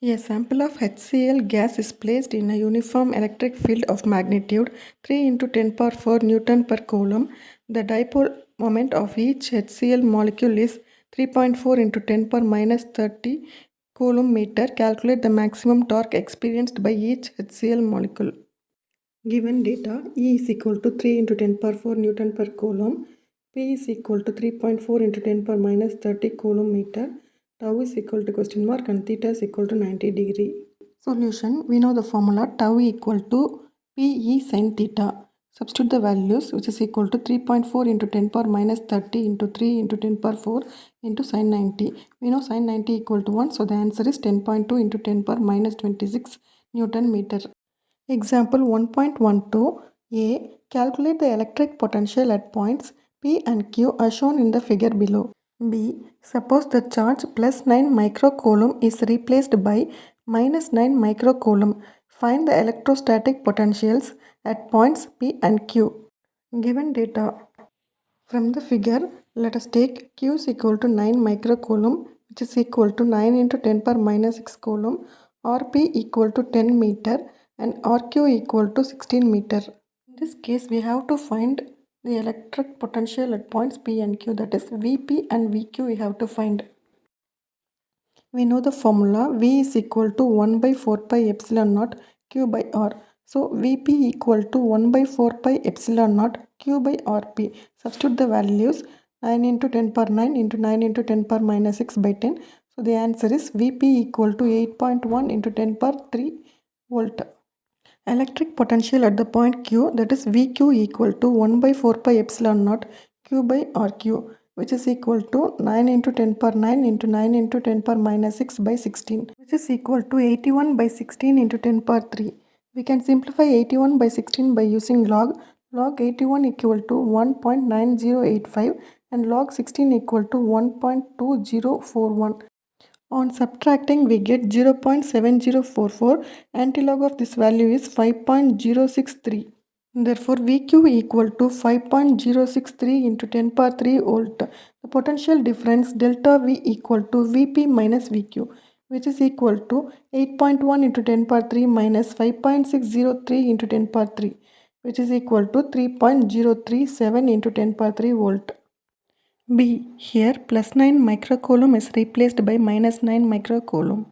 A sample of HCl gas is placed in a uniform electric field of magnitude 3 into 10 power 4 Newton per coulomb. The dipole moment of each HCl molecule is 3.4 into 10 power minus 30 coulomb meter. Calculate the maximum torque experienced by each HCl molecule. Given data, E is equal to 3 into 10 power 4 Newton per coulomb, P is equal to 3.4 into 10 power minus 30 coulomb meter, tau is equal to question mark and theta is equal to 90 degree. Solution, we know the formula tau equal to Pe sin theta. Substitute the values which is equal to 3.4 into 10 power minus 30 into 3 into 10 power 4 into sin 90. We know sin 90 equal to 1, so the answer is 10.2 into 10 power minus 26 Newton meter. Example 1.12 A. Calculate the electric potential at points P and Q as shown in the figure below. B. Suppose the charge plus 9 microcoulomb is replaced by minus 9 microcoulomb. Find the electrostatic potentials at points P and Q. Given data from the figure, let us take Q is equal to 9 microcoulomb, which is equal to 9 into 10 power minus 6 coulomb, Rp equal to 10 meter and Rq equal to 16 meter. In this case, we have to find the electric potential at points P and Q, that is Vp and Vq we have to find. We know the formula V is equal to 1 by 4 pi epsilon naught Q by R. So Vp equal to 1 by 4 pi epsilon naught Q by Rp. Substitute the values 9 into 10 power 9 into 9 into 10 power minus 6 by 10. So the answer is Vp equal to 8.1 into 10 power 3 volt. Electric potential at the point Q, that is Vq equal to 1 by 4 pi epsilon naught Q by Rq, which is equal to 9 into 10 power 9 into 9 into 10 power minus 6 by 16, which is equal to 81 by 16 into 10 power 3. We can simplify 81 by 16 by using log. Log 81 equal to 1.9085 and log 16 equal to 1.2041. On subtracting, we get 0.7044. Antilog of this value is 5.063. Therefore, VQ equal to 5.063 into 10 power 3 volt. The potential difference delta V equal to Vp minus VQ, which is equal to 8.1 into 10 power 3 minus 5.603 into 10 power 3, which is equal to 3.037 into 10 power 3 volt. B. Here plus 9 microcoulomb is replaced by minus 9 microcoulomb.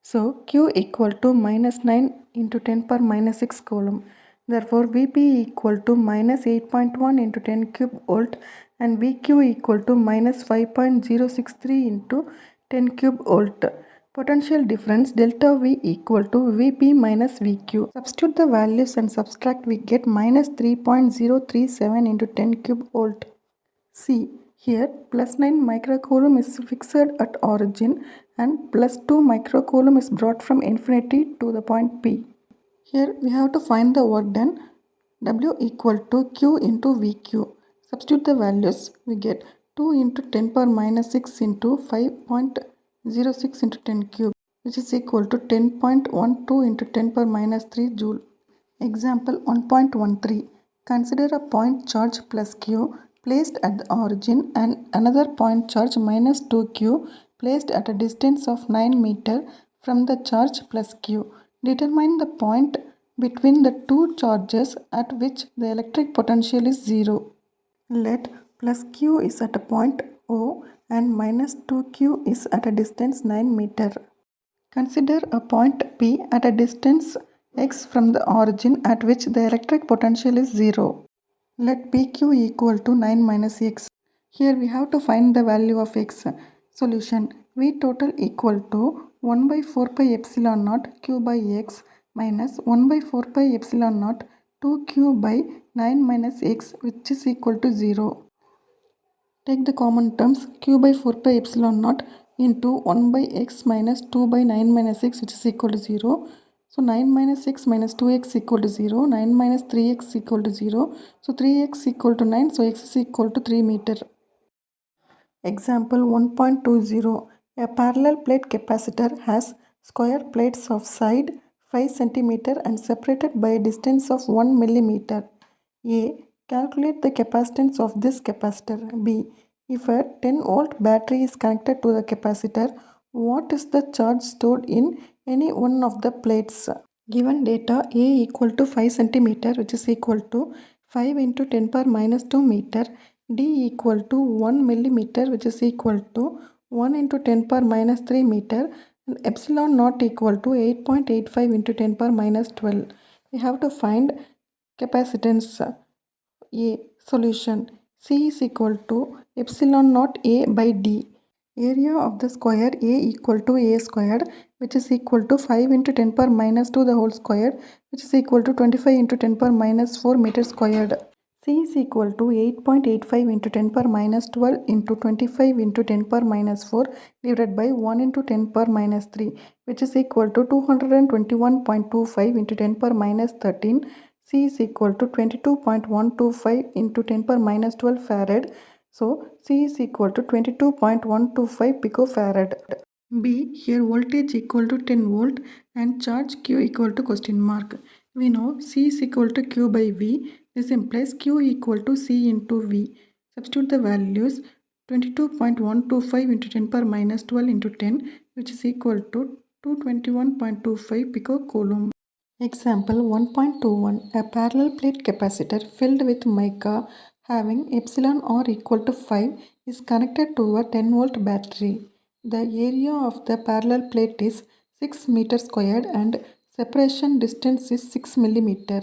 So Q equal to minus 9 into 10 power minus 6 coulomb. Therefore Vp equal to minus 8.1 into 10 cube volt and Vq equal to minus 5.063 into 10 cube volt. Potential difference delta V equal to Vp minus Vq. Substitute the values and subtract, we get minus 3.037 into 10 cube volt. See, here plus 9 microcoulomb is fixed at origin and plus 2 microcoulomb is brought from infinity to the point P. Here we have to find the work done. W equal to Q into VQ. Substitute the values. We get 2 into 10 power minus 6 into 5.06 into 10 cube, which is equal to 10.12 into 10 power minus 3 joule. Example 1.13. Consider a point charge plus Q placed at the origin and another point charge minus 2Q placed at a distance of 9 meter from the charge plus Q. Determine the point between the two charges at which the electric potential is 0. Let plus Q is at a point O and minus 2Q is at a distance 9 meter. Consider a point P at a distance x from the origin at which the electric potential is 0. Let PQ equal to 9 minus x. Here we have to find the value of x. Solution, V total equal to 1 by 4 pi epsilon naught q by x minus 1 by 4 pi epsilon naught 2q by 9 minus x, which is equal to 0. Take the common terms q by 4 pi epsilon naught into 1 by x minus 2 by 9 minus x, which is equal to 0. So 9 minus x minus 2x equal to 0. 9 minus 3x equal to 0. So 3x equal to 9. So x is equal to 3 meter. Example 1.20. A parallel plate capacitor has square plates of side 5 cm and separated by a distance of 1 mm. A. Calculate the capacitance of this capacitor. B. If a 10 volt battery is connected to the capacitor, What is the charge stored in any one of the plates? Given data A equal to 5 centimeter, which is equal to 5 into 10 power minus 2 meter, D equal to 1 millimeter, which is equal to 1 into 10 power minus 3 meter, and epsilon not equal to 8.85 into 10 power minus 12. We have to find capacitance. A solution. C is equal to epsilon naught A by D. Area of the square A equal to A squared, which is equal to 5 into 10 power minus 2 the whole squared, which is equal to 25 into 10 power minus 4 meter squared. C is equal to 8.85 into 10 power minus 12 into 25 into 10 power minus 4 divided by 1 into 10 power minus 3, which is equal to 221.25 into 10 power minus 13. C is equal to 22.125 into 10 power minus 12 farad. So C is equal to 22.125 picofarad. B. Here voltage equal to 10 volt and charge Q equal to question mark. We know C is equal to Q by V. This implies Q equal to C into V. Substitute the values 22.125 into 10 power minus 12 into 10, which is equal to 221.25 picocoulomb. Example 1.21. A parallel plate capacitor filled with mica having epsilon r equal to 5 is connected to a 10 volt battery. The area of the parallel plate is 6 meter squared and separation distance is 6 millimeter.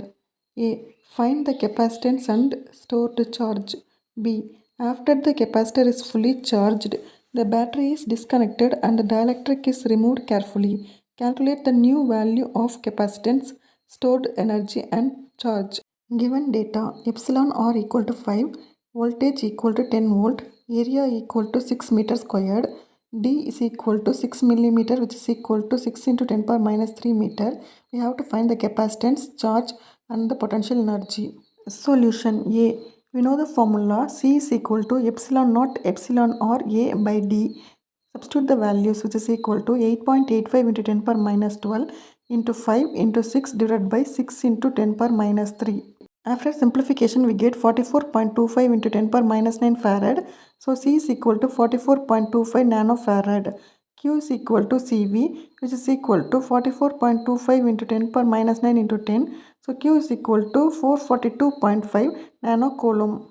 A. Find the capacitance and stored charge. B. After the capacitor is fully charged, the battery is disconnected and the dielectric is removed carefully. Calculate the new value of capacitance, stored energy and charge. Given data epsilon r equal to 5, voltage equal to 10 volt, area equal to 6 meter squared, D is equal to 6 millimeter, which is equal to 6 into 10 power minus 3 meter. We have to find the capacitance, charge and the potential energy. Solution A. We know the formula C is equal to epsilon naught epsilon r A by D. Substitute the values, which is equal to 8.85 into 10 power minus 12 into 5 into 6 divided by 6 into 10 power minus 3. After simplification, we get 44.25 into 10 power minus 9 farad. So C is equal to 44.25 nanofarad. Q is equal to CV, which is equal to 44.25 into 10 power minus 9 into 10. So Q is equal to 442.5 nanocoulomb.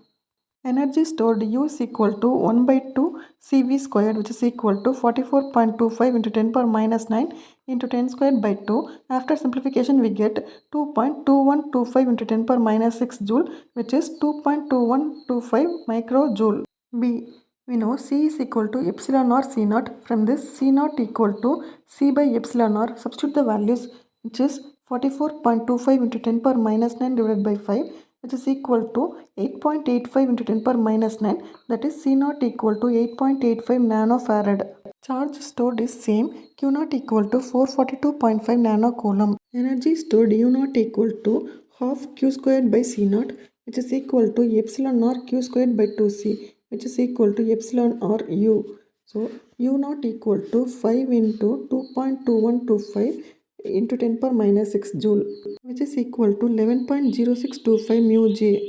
Energy stored U is equal to 1 by 2 CV squared, which is equal to 44.25 into 10 power minus 9 into 10 squared by 2. After simplification, we get 2.2125 into 10 power minus 6 joule, which is 2.2125 microjoule. B. We know C is equal to epsilon r C naught. From this, C naught equal to C by epsilon r. Substitute the values, which is 44.25 into 10 power minus 9 divided by 5, which is equal to 8.85 into 10 power minus 9. That is C naught equal to 8.85 nanofarad. Charge stored is same. Q naught equal to 442.5 nanocoulomb. Energy stored U naught equal to half Q squared by C naught, which is equal to epsilon r Q squared by 2C, which is equal to epsilon r U. So U naught equal to 5 into 2.2125 into 10 power minus 6 joule, which is equal to 11.0625 mu J.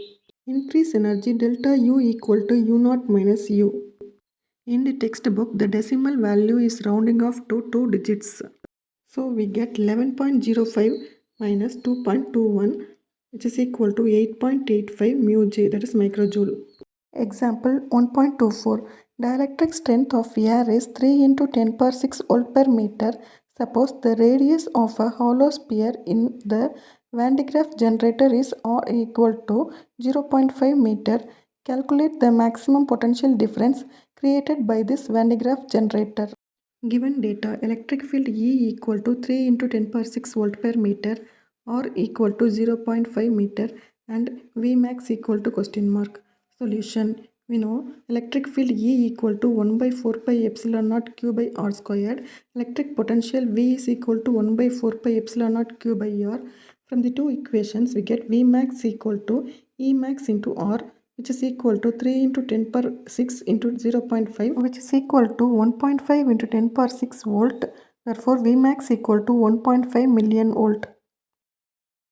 Increase energy delta U equal to U naught minus U. In the textbook, the decimal value is rounding off to 2 digits. So we get 11.05 minus 2.21, which is equal to 8.85 mu J, that is microjoule. Example 1.24. Dielectric strength of air is 3 into 10 power 6 volt per meter. Suppose the radius of a hollow sphere in the Van de Graaff generator is R equal to 0.5 meter. Calculate the maximum potential difference created by this Van de Graaff generator. Given data, electric field E equal to 3 into 10 power 6 volt per meter, R equal to 0.5 meter and V max equal to question mark. Solution. We know electric field E equal to 1 by 4 pi epsilon naught Q by R squared. Electric potential V is equal to 1 by 4 pi epsilon naught Q by R. From the two equations, we get V max equal to E max into R, which is equal to 3 into 10 power 6 into 0.5, which is equal to 1.5 into 10 power 6 volt. Therefore, V max equal to 1.5 million volt.